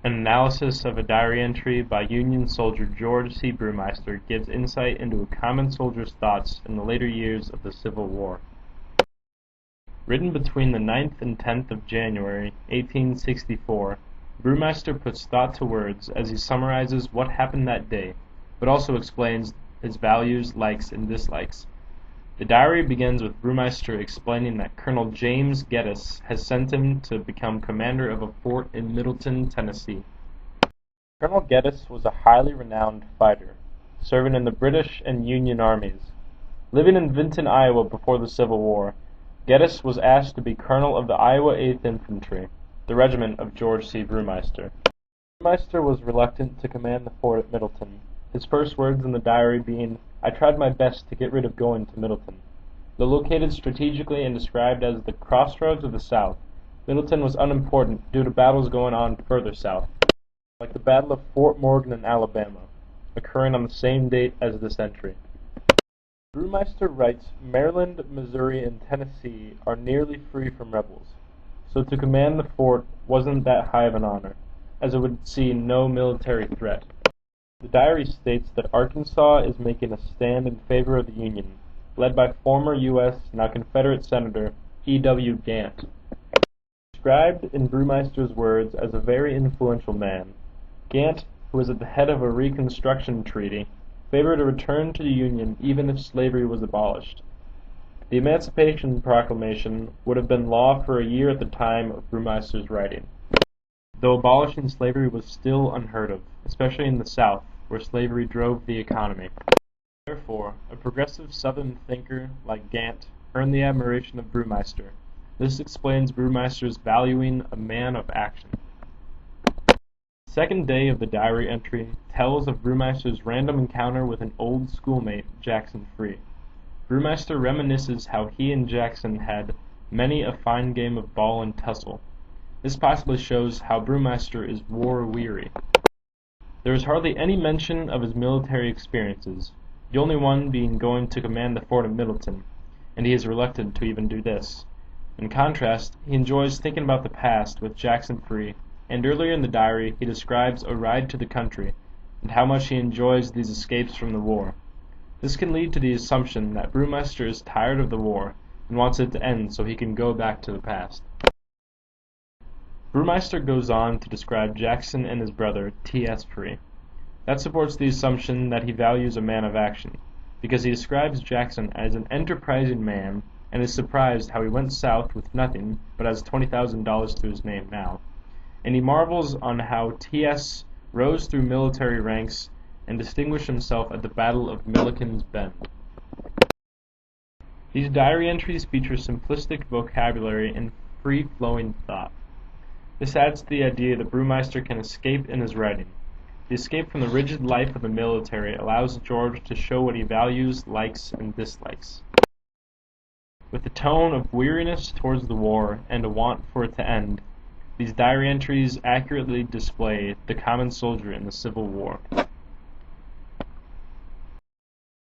An analysis of a diary entry by Union soldier George C. Bruemeister gives insight into a common soldier's thoughts in the later years of the Civil War. Written between the 9th and 10th of January, 1864, Bruemeister puts thought to words as he summarizes what happened that day, but also explains his values, likes, and dislikes. The diary begins with Bruemeister explaining that Colonel James Geddes has sent him to become commander of a fort in Middleton, Tennessee. Colonel Geddes was a highly renowned fighter, serving in the British and Union armies. Living in Vinton, Iowa before the Civil War, Geddes was asked to be colonel of the Iowa 8th Infantry, the regiment of George C. Bruemeister. Bruemeister was reluctant to command the fort at Middleton, his first words in the diary being, "I tried my best to get rid of going to Middleton." Though located strategically and described as the crossroads of the South, Middleton was unimportant due to battles going on further south, like the Battle of Fort Morgan in Alabama, occurring on the same date as this entry. Bruemeister writes, Maryland, Missouri, and Tennessee are nearly free from rebels, so to command the fort wasn't that high of an honor, as it would see no military threat. The diary states that Arkansas is making a stand in favor of the Union, led by former U.S., now Confederate Senator E.W. Gant. Described in Bruemeister's words as a very influential man, Gant, who was at the head of a Reconstruction treaty, favored a return to the Union even if slavery was abolished. The Emancipation Proclamation would have been law for a year at the time of Bruemeister's writing, though abolishing slavery was still unheard of, especially in the South, where slavery drove the economy. Therefore, a progressive Southern thinker like Gant earned the admiration of Bruemeister. This explains Bruemeister's valuing a man of action. The second day of the diary entry tells of Bruemeister's random encounter with an old schoolmate, Jackson Free. Bruemeister reminisces how he and Jackson had many a fine game of ball and tussle. This possibly shows how Bruemeister is war-weary. There is hardly any mention of his military experiences, the only one being going to command the fort at Middleton, and he is reluctant to even do this. In contrast, he enjoys thinking about the past with Jackson Free, and earlier in the diary he describes a ride to the country, and how much he enjoys these escapes from the war. This can lead to the assumption that Bruemeister is tired of the war, and wants it to end so he can go back to the past. Bruemeister goes on to describe Jackson and his brother, T.S. Free. That supports the assumption that he values a man of action, because he describes Jackson as an enterprising man and is surprised how he went south with nothing but has $20,000 to his name now, and he marvels on how T.S. rose through military ranks and distinguished himself at the Battle of Milliken's Bend. These diary entries feature simplistic vocabulary and free-flowing thought. This adds to the idea that Bruemeister can escape in his writing. The escape from the rigid life of the military allows George to show what he values, likes, and dislikes. With a tone of weariness towards the war and a want for it to end, these diary entries accurately display the common soldier in the Civil War.